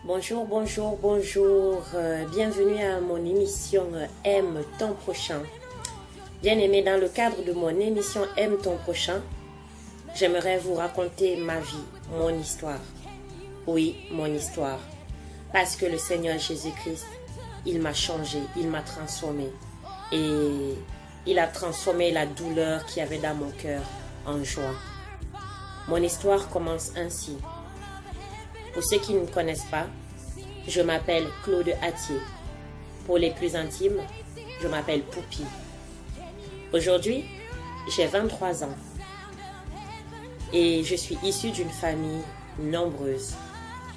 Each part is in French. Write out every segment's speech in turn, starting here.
Bonjour, bonjour, bonjour. Bienvenue à mon émission Aime ton prochain. Bien-aimé, dans le cadre de mon émission Aime ton prochain, j'aimerais vous raconter ma vie, mon histoire. Oui, mon histoire. Parce que le Seigneur Jésus-Christ, il m'a changé, il m'a transformé. Et il a transformé la douleur qu'il y avait dans mon cœur en joie. Mon histoire commence ainsi. Pour ceux qui ne me connaissent pas, je m'appelle Claude Attier. Pour les plus intimes, je m'appelle Poupi. Aujourd'hui, j'ai 23 ans et je suis issue d'une famille nombreuse.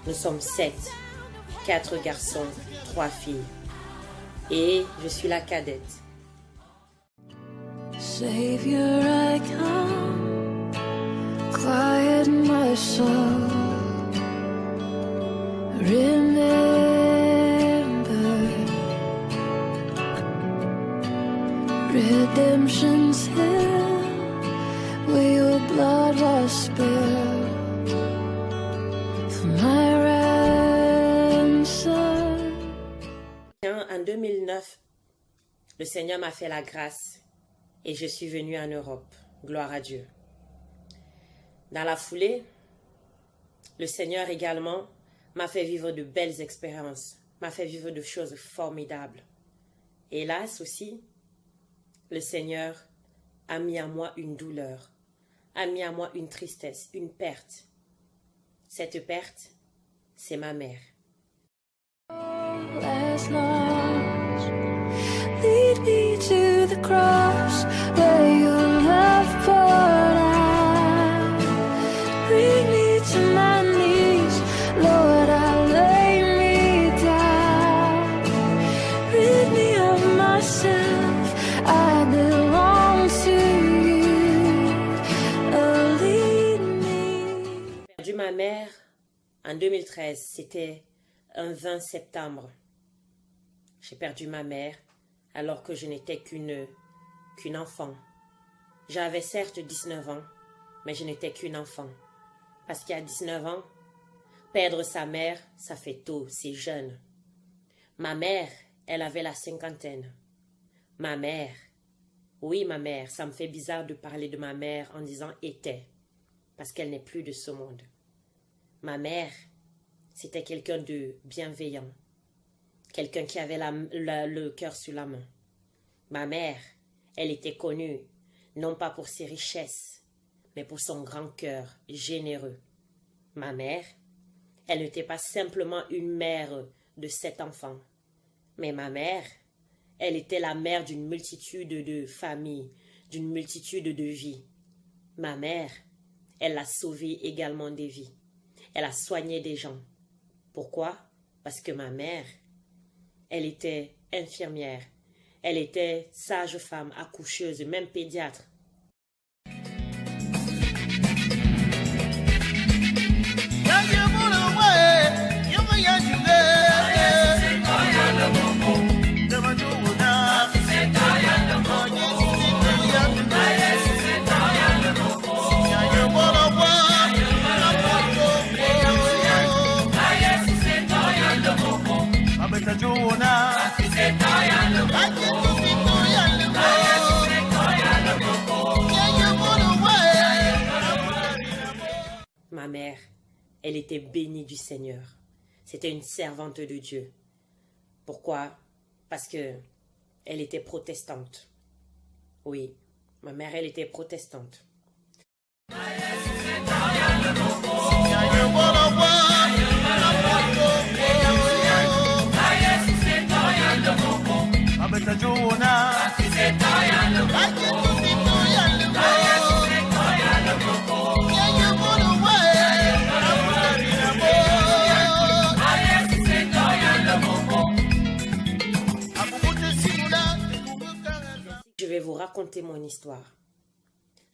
Nous sommes 7, 4 garçons, 3 filles. Et je suis la cadette. Savior, I come, quiet my soul. Remember redemption's hill, where your blood was spilled for my ransom. En 2009, le Seigneur m'a fait la grâce et je suis venue en Europe. Gloire à Dieu. Dans la foulée, le Seigneur également m'a fait vivre de belles expériences, m'a fait vivre de choses formidables. Hélas aussi, le Seigneur a mis à moi une douleur, a mis à moi une tristesse, une perte. Cette perte, c'est ma mère. Lead me to the cross where your love poured out. Bring me to my knees, Lord, I lay me down. Rid me of myself, I belong to you. Oh, lead me. J'ai perdu ma mère en 2013, c'était un 20 septembre. J'ai perdu ma mère alors que je n'étais qu'une enfant. J'avais certes 19 ans, mais je n'étais qu'une enfant. Parce qu'à 19 ans, perdre sa mère, ça fait tôt, c'est jeune. Ma mère, elle avait la cinquantaine. Ma mère, oui ma mère, ça me fait bizarre de parler de ma mère en disant était, parce qu'elle n'est plus de ce monde. Ma mère, c'était quelqu'un de bienveillant. Quelqu'un qui avait le cœur sur la main. Ma mère, elle était connue, non pas pour ses richesses, mais pour son grand cœur généreux. Ma mère, elle n'était pas simplement une mère de 7 enfants, mais ma mère, elle était la mère d'une multitude de familles, d'une multitude de vies. Ma mère, elle a sauvé également des vies. Elle a soigné des gens. Pourquoi? Parce que ma mère, elle était infirmière, elle était sage-femme, accoucheuse, même pédiatre. Ma mère, elle était bénie du Seigneur. C'était une servante de Dieu. Pourquoi? Parce que elle était protestante. Oui, ma mère, elle était protestante. Je vais vous raconter mon histoire.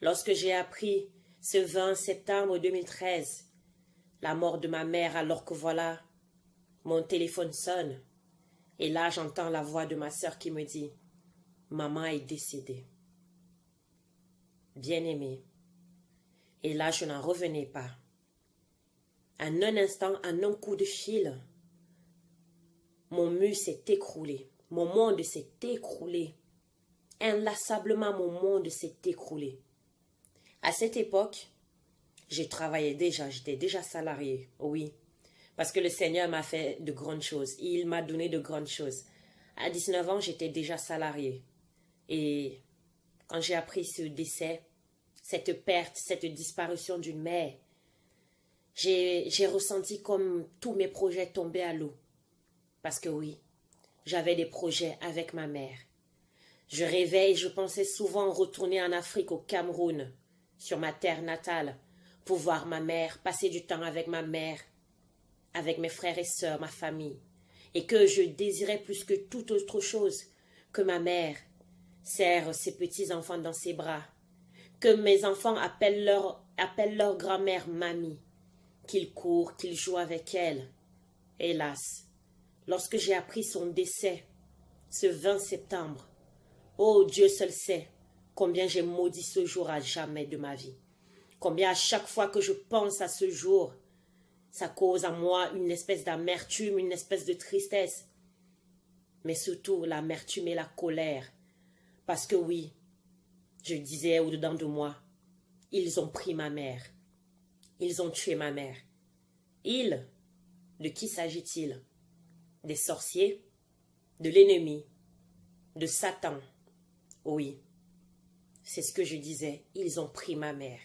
Lorsque j'ai appris ce 20 septembre 2013 la mort de ma mère, alors que voilà, mon téléphone sonne et là j'entends la voix de ma sœur qui me dit « Maman est décédée ». Bien-aimée. Et là je n'en revenais pas. En un instant, en un coup de fil, mon mur s'est écroulé. Mon monde s'est écroulé. Inlassablement, mon monde s'est écroulé. À cette époque, je travaillais déjà, j'étais déjà salariée, oui. Parce que le Seigneur m'a fait de grandes choses. Il m'a donné de grandes choses. À 19 ans, j'étais déjà salariée. Et quand j'ai appris ce décès, cette perte, cette disparition d'une mère, j'ai ressenti comme tous mes projets tombaient à l'eau. Parce que oui, j'avais des projets avec ma mère. Je rêvais et je pensais souvent retourner en Afrique, au Cameroun, sur ma terre natale, pour voir ma mère, passer du temps avec ma mère, avec mes frères et sœurs, ma famille, et que je désirais plus que toute autre chose que ma mère serre ses petits-enfants dans ses bras, que mes enfants appellent leur grand-mère mamie, qu'ils courent, qu'ils jouent avec elle. Hélas, lorsque j'ai appris son décès, ce 20 septembre, oh Dieu seul sait combien j'ai maudit ce jour à jamais de ma vie, combien à chaque fois que je pense à ce jour, ça cause en moi une espèce d'amertume, une espèce de tristesse, mais surtout l'amertume et la colère, parce que oui, je disais au-dedans de moi, ils ont pris ma mère, ils ont tué ma mère. Ils, de qui s'agit-il? Des sorciers, de l'ennemi, de Satan. Oui, c'est ce que je disais, ils ont pris ma mère.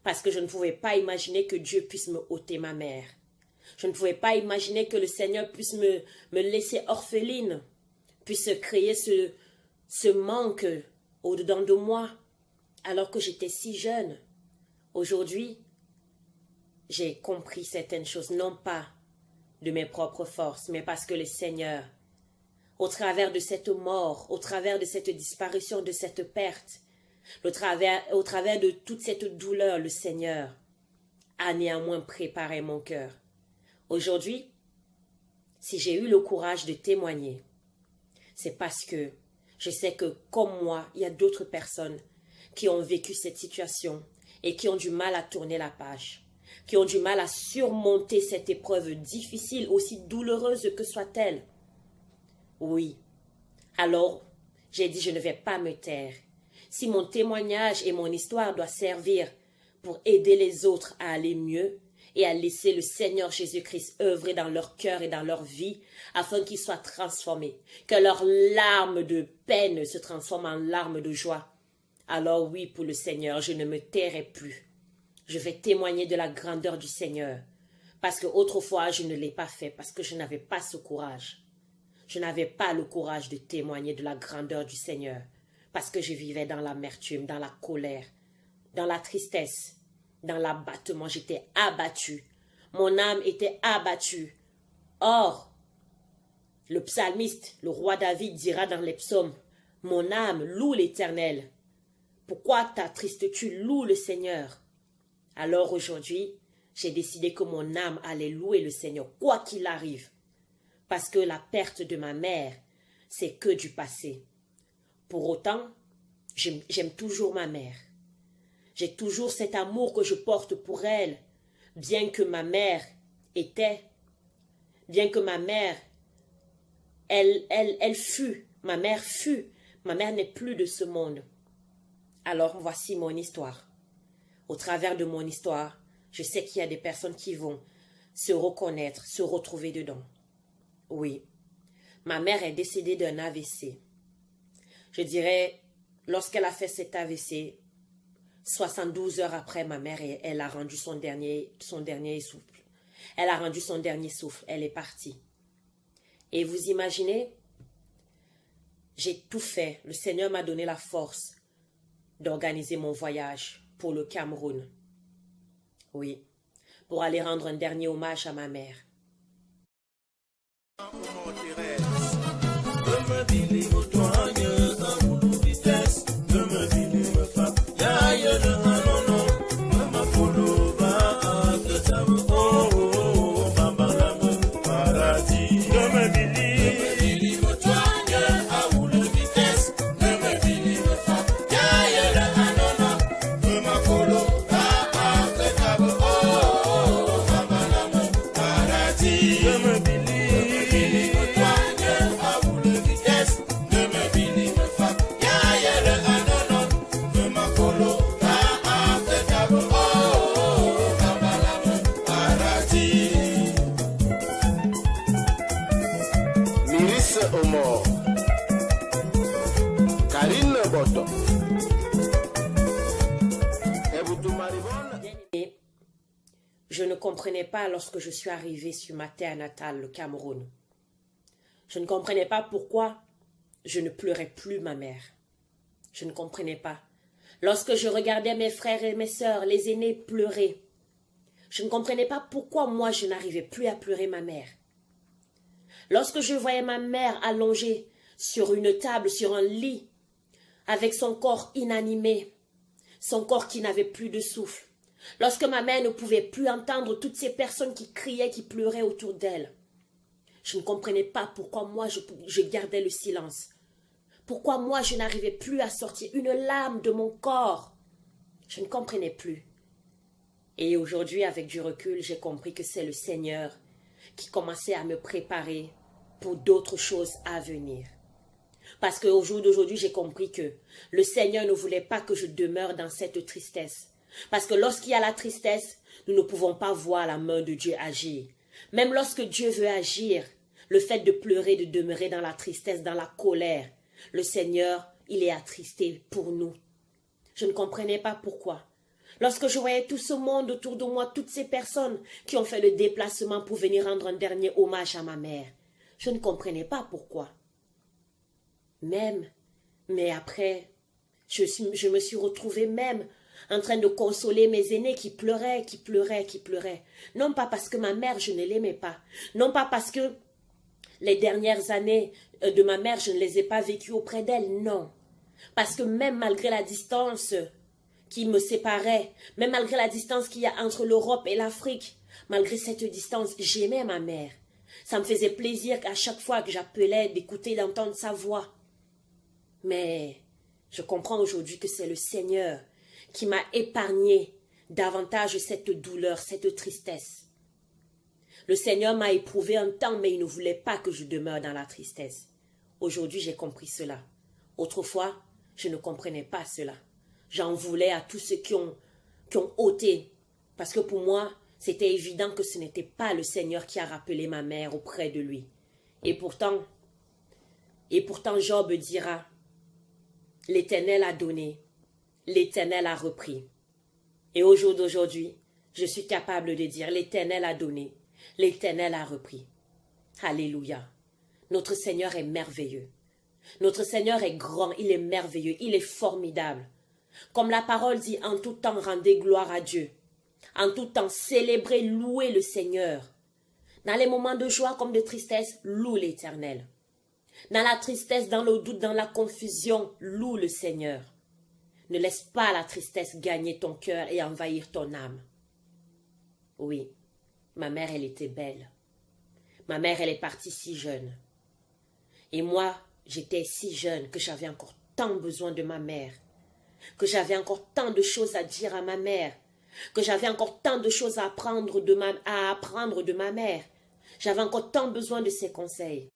Parce que je ne pouvais pas imaginer que Dieu puisse me ôter ma mère. Je ne pouvais pas imaginer que le Seigneur puisse me laisser orpheline, puisse créer ce manque au-dedans de moi, alors que j'étais si jeune. Aujourd'hui, j'ai compris certaines choses, non pas de mes propres forces, mais parce que le Seigneur, au travers de cette mort, au travers de cette disparition, de cette perte, au travers de toute cette douleur, le Seigneur a néanmoins préparé mon cœur. Aujourd'hui, si j'ai eu le courage de témoigner, c'est parce que je sais que, comme moi, il y a d'autres personnes qui ont vécu cette situation et qui ont du mal à tourner la page, qui ont du mal à surmonter cette épreuve difficile, aussi douloureuse que soit-elle. Oui, alors j'ai dit je ne vais pas me taire. Si mon témoignage et mon histoire doivent servir pour aider les autres à aller mieux et à laisser le Seigneur Jésus-Christ œuvrer dans leur cœur et dans leur vie afin qu'ils soient transformés, que leurs larmes de peine se transforment en larmes de joie, alors oui, pour le Seigneur, je ne me tairai plus. Je vais témoigner de la grandeur du Seigneur, parce que autrefois je ne l'ai pas fait, parce que je n'avais pas ce courage. Je n'avais pas le courage de témoigner de la grandeur du Seigneur, parce que je vivais dans l'amertume, dans la colère, dans la tristesse, dans l'abattement. J'étais abattue. Mon âme était abattue. Or, le psalmiste, le roi David, dira dans les psaumes, « Mon âme loue l'Éternel. Pourquoi t'attristes-tu? Loue le Seigneur. » Alors aujourd'hui, j'ai décidé que mon âme allait louer le Seigneur, quoi qu'il arrive. Parce que la perte de ma mère, c'est que du passé. Pour autant, j'aime toujours ma mère. J'ai toujours cet amour que je porte pour elle, bien que ma mère elle fut, ma mère n'est plus de ce monde. Alors voici mon histoire. Au travers de mon histoire, je sais qu'il y a des personnes qui vont se reconnaître, se retrouver dedans. Oui, ma mère est décédée d'un AVC. Je dirais, lorsqu'elle a fait cet AVC, 72 heures après, ma mère, elle a rendu son dernier souffle. Elle a rendu son dernier souffle. Elle est partie. Et vous imaginez, j'ai tout fait. Le Seigneur m'a donné la force d'organiser mon voyage pour le Cameroun. Oui, pour aller rendre un dernier hommage à ma mère. Et je ne comprenais pas lorsque je suis arrivée sur ma terre natale, le Cameroun. Je ne comprenais pas pourquoi je ne pleurais plus ma mère. Je ne comprenais pas. Lorsque je regardais mes frères et mes sœurs, les aînés pleurer, je ne comprenais pas pourquoi moi je n'arrivais plus à pleurer ma mère. Lorsque je voyais ma mère allongée sur une table, sur un lit, avec son corps inanimé, son corps qui n'avait plus de souffle, lorsque ma mère ne pouvait plus entendre toutes ces personnes qui criaient, qui pleuraient autour d'elle, je ne comprenais pas pourquoi moi je gardais le silence. Pourquoi moi je n'arrivais plus à sortir une larme de mon corps. Je ne comprenais plus. Et aujourd'hui, avec du recul, j'ai compris que c'est le Seigneur qui commençait à me préparer pour d'autres choses à venir. Parce qu'au jour d'aujourd'hui, j'ai compris que le Seigneur ne voulait pas que je demeure dans cette tristesse. Parce que lorsqu'il y a la tristesse, nous ne pouvons pas voir la main de Dieu agir. Même lorsque Dieu veut agir, le fait de pleurer, de demeurer dans la tristesse, dans la colère, le Seigneur, il est attristé pour nous. Je ne comprenais pas pourquoi. Lorsque je voyais tout ce monde autour de moi, toutes ces personnes qui ont fait le déplacement pour venir rendre un dernier hommage à ma mère, je ne comprenais pas pourquoi. Mais après, je me suis retrouvée même en train de consoler mes aînés qui pleuraient. Non pas parce que ma mère, je ne l'aimais pas. Non pas parce que les dernières années de ma mère, je ne les ai pas vécues auprès d'elle. Non. Parce que même malgré la distance qui me séparait, même malgré la distance qu'il y a entre l'Europe et l'Afrique, malgré cette distance, j'aimais ma mère. Ça me faisait plaisir qu'à chaque fois que j'appelais, d'écouter, d'entendre sa voix. Mais je comprends aujourd'hui que c'est le Seigneur qui m'a épargné davantage cette douleur, cette tristesse. Le Seigneur m'a éprouvé un temps, mais il ne voulait pas que je demeure dans la tristesse. Aujourd'hui, j'ai compris cela. Autrefois, je ne comprenais pas cela. J'en voulais à tous ceux qui ont ôté. Parce que pour moi, c'était évident que ce n'était pas le Seigneur qui a rappelé ma mère auprès de lui. Et pourtant, Job dira, l'Éternel a donné, l'Éternel a repris. Et au jour d'aujourd'hui, je suis capable de dire, l'Éternel a donné, l'Éternel a repris. Alléluia. Notre Seigneur est merveilleux. Notre Seigneur est grand, il est merveilleux, il est formidable. Comme la parole dit, en tout temps, rendez gloire à Dieu. En tout temps, célébrez, louez le Seigneur. Dans les moments de joie comme de tristesse, loue l'Éternel. Dans la tristesse, dans le doute, dans la confusion, loue le Seigneur. Ne laisse pas la tristesse gagner ton cœur et envahir ton âme. Oui, ma mère, elle était belle. Ma mère, elle est partie si jeune. Et moi, j'étais si jeune que j'avais encore tant besoin de ma mère, que j'avais encore tant de choses à dire à ma mère, que j'avais encore tant de choses à apprendre de ma mère. J'avais encore tant besoin de ses conseils.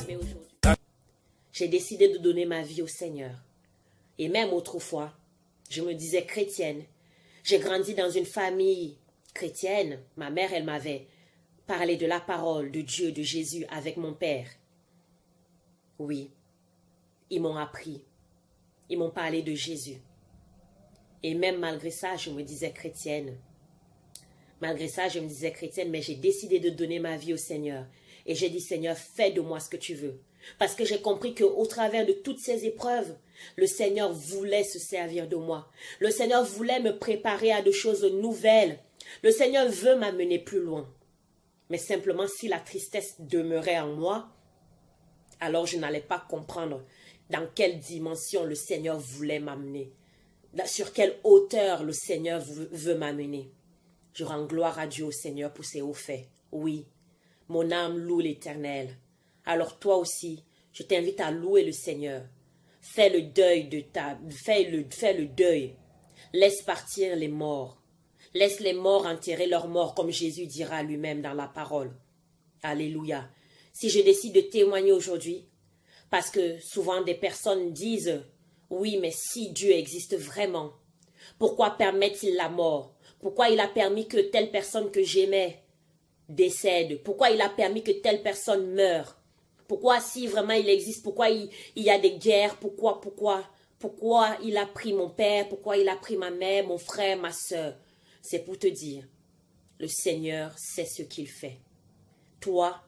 Mais aujourd'hui, j'ai décidé de donner ma vie au Seigneur. Et même autrefois, je me disais chrétienne. J'ai grandi dans une famille chrétienne. Ma mère, elle m'avait parlé de la parole de Dieu, de Jésus avec mon père. Oui, ils m'ont appris. Ils m'ont parlé de Jésus. Et même malgré ça, je me disais chrétienne. Malgré ça, je me disais chrétienne, mais j'ai décidé de donner ma vie au Seigneur. Et j'ai dit, Seigneur, fais de moi ce que tu veux. Parce que j'ai compris qu'au travers de toutes ces épreuves, le Seigneur voulait se servir de moi. Le Seigneur voulait me préparer à de choses nouvelles. Le Seigneur veut m'amener plus loin. Mais simplement, si la tristesse demeurait en moi, alors je n'allais pas comprendre dans quelle dimension le Seigneur voulait m'amener. Sur quelle hauteur le Seigneur veut m'amener. Je rends gloire à Dieu, au Seigneur, pour ses hauts faits. Oui, mon âme loue l'Éternel. Alors toi aussi, je t'invite à louer le Seigneur. Fais le deuil. Laisse partir les morts. Laisse les morts enterrer leurs morts, comme Jésus dira lui-même dans la parole. Alléluia. Si je décide de témoigner aujourd'hui, parce que souvent des personnes disent « Oui, mais si Dieu existe vraiment, pourquoi permet-il la mort? Pourquoi il a permis que telle personne que j'aimais décède? Pourquoi il a permis que telle personne meure? Pourquoi, si vraiment il existe, pourquoi il y a des guerres? Pourquoi il a pris mon père? Pourquoi il a pris ma mère, mon frère, ma soeur? » C'est pour te dire, le Seigneur sait ce qu'il fait. Toi,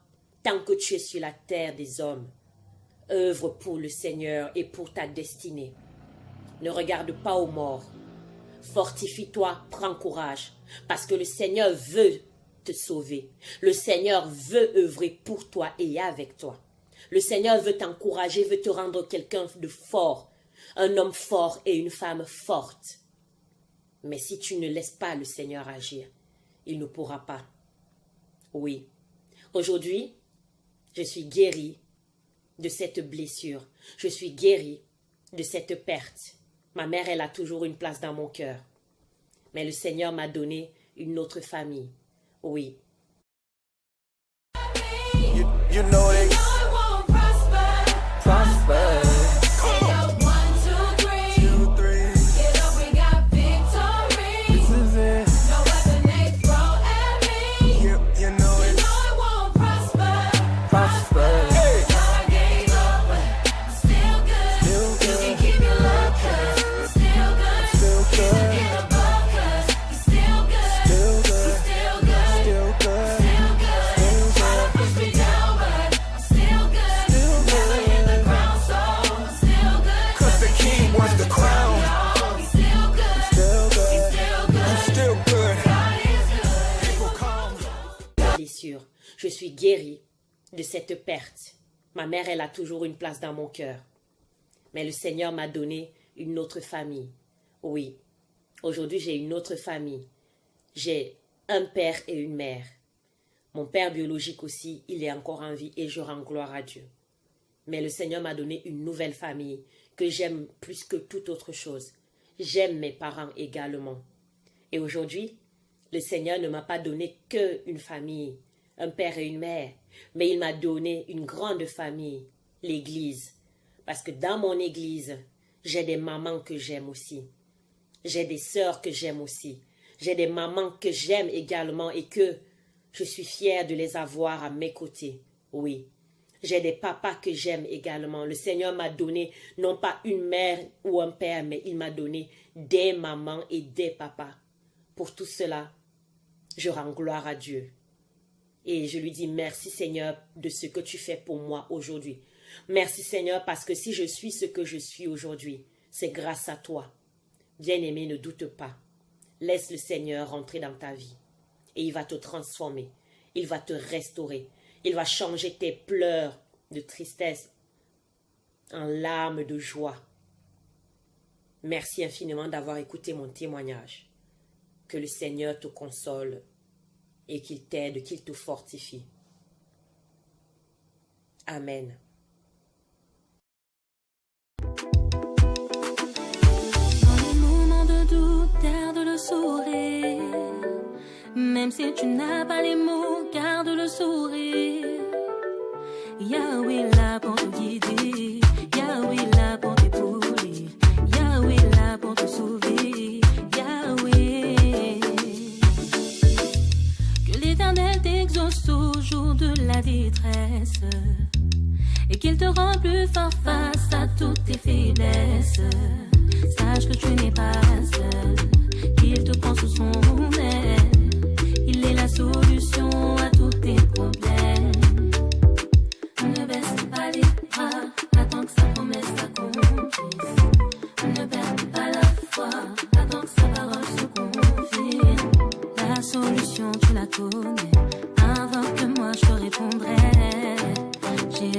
tant que tu es sur la terre des hommes, œuvre pour le Seigneur et pour ta destinée. Ne regarde pas aux morts. Fortifie-toi, prends courage, parce que le Seigneur veut te sauver. Le Seigneur veut œuvrer pour toi et avec toi. Le Seigneur veut t'encourager, veut te rendre quelqu'un de fort, un homme fort et une femme forte. Mais si tu ne laisses pas le Seigneur agir, il ne pourra pas. Oui, aujourd'hui, je suis guérie de cette blessure. Je suis guérie de cette perte. Ma mère, elle a toujours une place dans mon cœur. Mais le Seigneur m'a donné une autre famille. Oui. You know it won't prosper. Come on. 1, 2, 3. Get up, we got victory. This is it. No weapon they throw at me. You know it won't prosper. Hey. I gave up, but I'm still good. You can keep your love, 'cause I'm still good. You can get above, 'cause you're still good. Still good. Still good. Still good. Still good. Try to push me down, but I'm still good. Never hit the ground, so I'm still good. 'Cause the king wants the crown. He's still good. Still good. He's still good. I'm still good. God is good. People come. Blessure. Je suis guérie de cette perte. Ma mère, elle a toujours une place dans mon cœur. Mais le Seigneur m'a donné une autre famille. Oui, aujourd'hui j'ai une autre famille. J'ai un père et une mère. Mon père biologique aussi, il est encore en vie et je rends gloire à Dieu. Mais le Seigneur m'a donné une nouvelle famille que j'aime plus que toute autre chose. J'aime mes parents également. Et aujourd'hui, le Seigneur ne m'a pas donné qu'une famille, un père et une mère, mais il m'a donné une grande famille, l'Église. Parce que dans mon Église, j'ai des mamans que j'aime aussi. J'ai des sœurs que j'aime aussi. J'ai des mamans que j'aime également et que je suis fière de les avoir à mes côtés. Oui. J'ai des papas que j'aime également. Le Seigneur m'a donné non pas une mère ou un père, mais il m'a donné des mamans et des papas. Pour tout cela, je rends gloire à Dieu. Et je lui dis merci Seigneur de ce que tu fais pour moi aujourd'hui. Merci Seigneur parce que si je suis ce que je suis aujourd'hui, c'est grâce à toi. Bien-aimé, ne doute pas. Laisse le Seigneur entrer dans ta vie. Et il va te transformer. Il va te restaurer. Il va changer tes pleurs de tristesse en larmes de joie. Merci infiniment d'avoir écouté mon témoignage. Que le Seigneur te console et qu'il t'aide, qu'il te fortifie. Amen. Dans les moments de doute, garde le sourire. Même si tu n'as pas les mots, garde le sourire. Yahweh là pour te guider. Yahweh là pour t'épauler. Yahweh là pour te sauver. Yahweh. Que l'Éternel t'exauce au jour de la détresse. Et qu'il te rend plus fort face à toutes tes faiblesses. Sache que tu n'es pas seul, qu'il te prend sous son aile. Il est la solution à tous tes problèmes. Ne baisse pas les bras, attends que sa promesse s'accomplisse. Ne perds pas la foi, attends que sa parole se confirme. La solution tu la connais, invoque-moi je te répondrai. J'ai